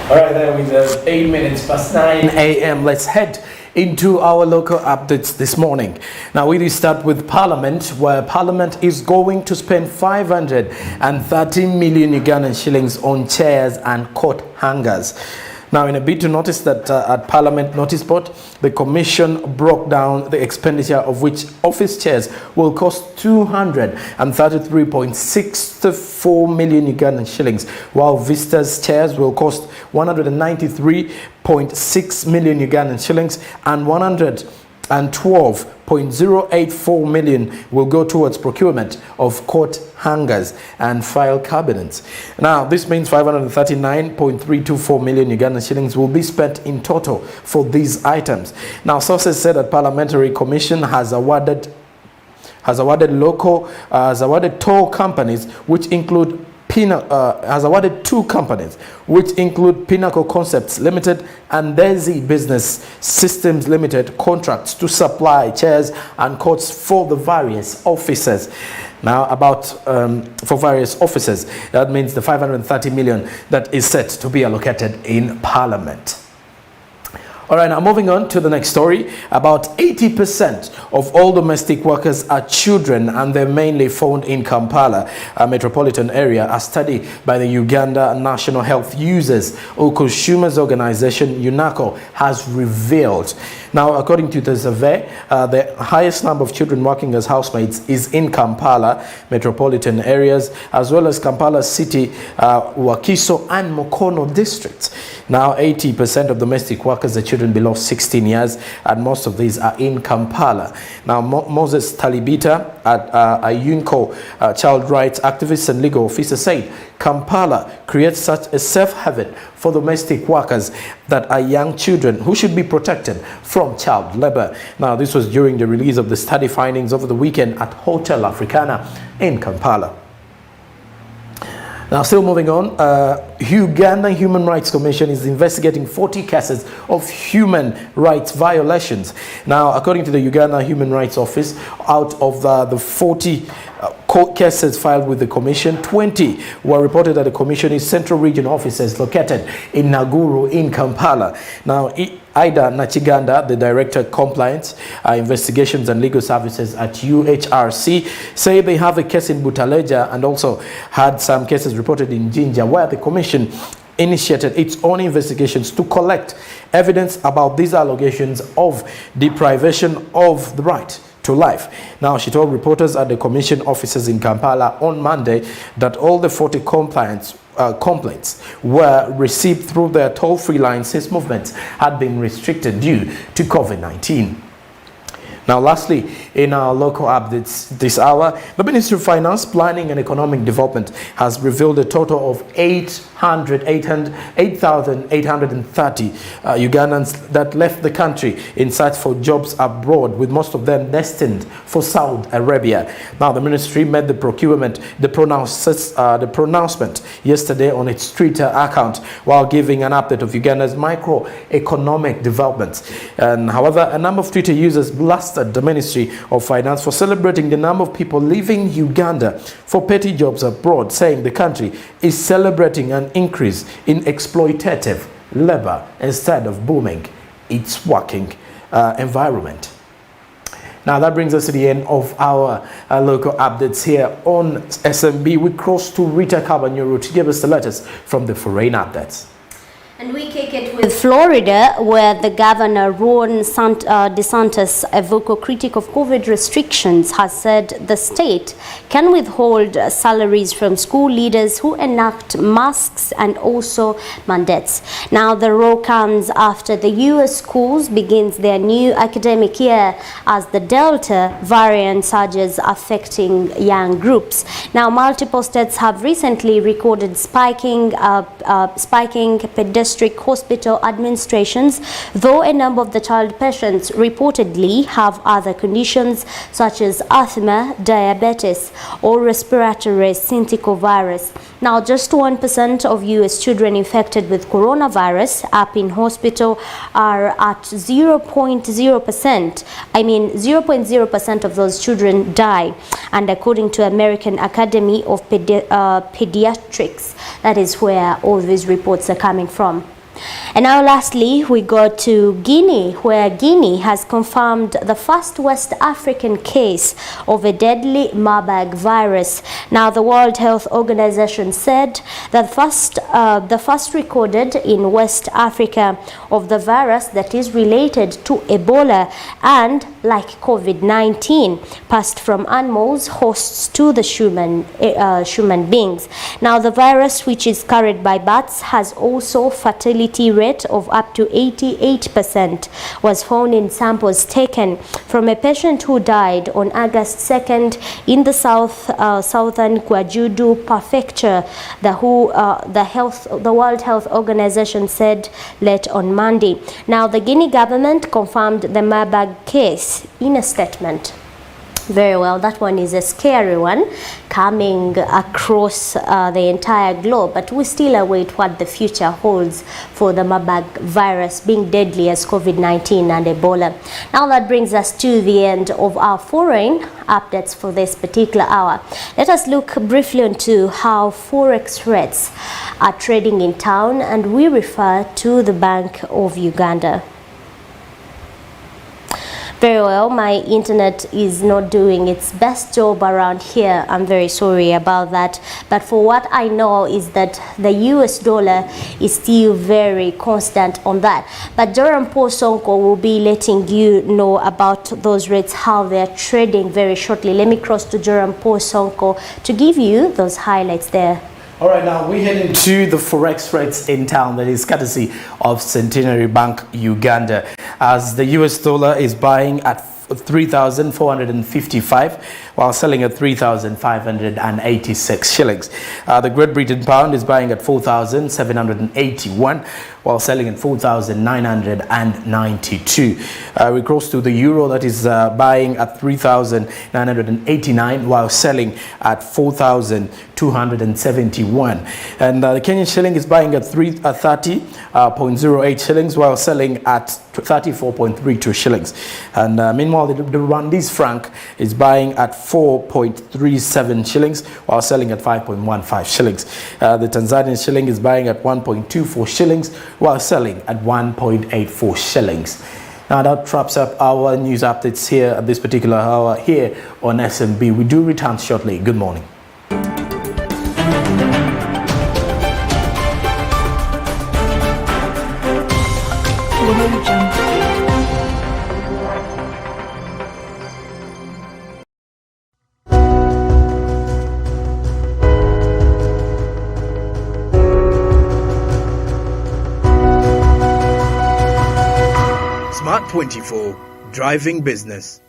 All right, there with 8 minutes past 9 a.m. Let's head into our local updates this morning. Now we start with Parliament, where Parliament is going to spend 530 million Ugandan shillings on chairs and coat hangers. Now, in a bid to notice that at Parliament notice board, the Commission broke down the expenditure of which office chairs will cost 233.64 million Ugandan shillings, while visitors chairs will cost 193.6 million Ugandan shillings, and 112.084 million will go towards procurement of coat hangers and file cabinets. Now, this means 539.324 million Ugandan shillings will be spent in total for these items. Now, sources said that Parliamentary Commission has awarded toll companies, which include has awarded two companies, which include Pinnacle Concepts Limited and Desi Business Systems Limited, contracts to supply chairs and coats for the various offices. Now, for various offices, that means the 530 million that is set to be allocated in Parliament. All right, now moving on to the next story. About 80% of all domestic workers are children, and they're mainly found in Kampala, a metropolitan area, a study by the Uganda National Health Users Consumers Organization, UNACO, has revealed. Now, according to the survey, the highest number of children working as housemaids is in Kampala metropolitan areas, as well as Kampala City, Wakiso and Mukono districts. Now, 80% of domestic workers are children below 16 years, and most of these are in Kampala. Now, Moses Talibita, a UNCO child rights activist and legal officer, said Kampala creates such a safe haven for domestic workers that are young children who should be protected from child labor. Now, this was during the release of the study findings over the weekend at Hotel Africana in Kampala. Now, still moving on, Uganda Human Rights Commission is investigating 40 cases of human rights violations. Now, according to the Uganda Human Rights Office, out of the 40 court cases filed with the Commission, 20 were reported at the Commission's Central Region offices located in Naguru in Kampala. Now, Ida Nachiganda, the Director of Compliance, Investigations and Legal Services at UHRC, say they have a case in Butaleja and also had some cases reported in Jinja, where the Commission initiated its own investigations to collect evidence about these allegations of deprivation of the right to life. Now, she told reporters at the Commission offices in Kampala on Monday that all the 40 complaints were received through their toll-free line since movements had been restricted due to COVID-19. Now, lastly, in our local updates this hour, the Ministry of Finance, Planning and Economic Development has revealed a total of 8,830 Ugandans that left the country in search for jobs abroad, with most of them destined for Saudi Arabia. Now, the ministry made the pronouncement yesterday on its Twitter account while giving an update of Uganda's microeconomic developments. And however, a number of Twitter users blasted the Ministry of Finance for celebrating the number of people leaving Uganda for petty jobs abroad, saying the country is celebrating an increase in exploitative labor instead of booming its working environment. Now, that brings us to the end of our local updates here on SMB. We cross to RITAH KABANYORO to give us the latest from the foreign updates. And we kick it with Florida, where the governor, Ron DeSantis, a vocal critic of COVID restrictions, has said the state can withhold salaries from school leaders who enact masks and also mandates. Now, the row comes after the U.S. schools begins their new academic year as the Delta variant surges affecting young groups. Now, multiple states have recently recorded spiking pediatric hospital administrations, though a number of the child patients reportedly have other conditions such as asthma, diabetes, or respiratory syncytial virus. Now, just 1% of U.S. children infected with coronavirus up in hospital are at 0.0%. I mean, 0.0% of those children die. And according to American Academy of Pediatrics, that is where all these reports are coming from. And now lastly, we go to Guinea, where Guinea has confirmed the first West African case of a deadly Marburg virus. Now, the World Health Organization said that the first recorded in West Africa of the virus that is related to Ebola and, like COVID-19, passed from animals hosts to the human beings. Now, the virus, which is carried by bats, has also fatality rate of up to 88%, was found in samples taken from a patient who died on August 2nd in the southern Kwajudu prefecture, the World Health Organization said late on Monday. Now, the Guinea government confirmed the Marburg case in a statement. Very well, that one is a scary one coming across the entire globe, but we still await what the future holds for the Marburg virus, being deadly as COVID-19 and Ebola. Now that brings us to the end of our foreign updates for this particular hour. Let us look briefly into how forex rates are trading in town, and we refer to the Bank of Uganda. Very well, my internet is not doing its best job around here. I'm very sorry about that. But for what I know is that the US dollar is still very constant on that. But JORRAM SSONKO will be letting you know about those rates, how they're trading very shortly. Let me cross to JORRAM SSONKO to give you those highlights there. All right, now we head into the forex rates in town, that is courtesy of Centenary Bank Uganda, as the US dollar is buying at 3,455 while selling at 3,586 shillings. The Great Britain pound is buying at 4,781 while selling at 4,992. We cross to the euro, that is buying at 3,989 while selling at 4,271. And the Kenyan shilling is buying at 30.08 shillings while selling at 34.32 shillings. And meanwhile, the Rwandese franc is buying at 4.37 shillings while selling at 5.15 shillings. The Tanzanian shilling is buying at 1.24 shillings while selling at 1.84 shillings. Now that wraps up our news updates here at this particular hour here on SMB. We do return shortly. Good morning. Smart 24, driving business.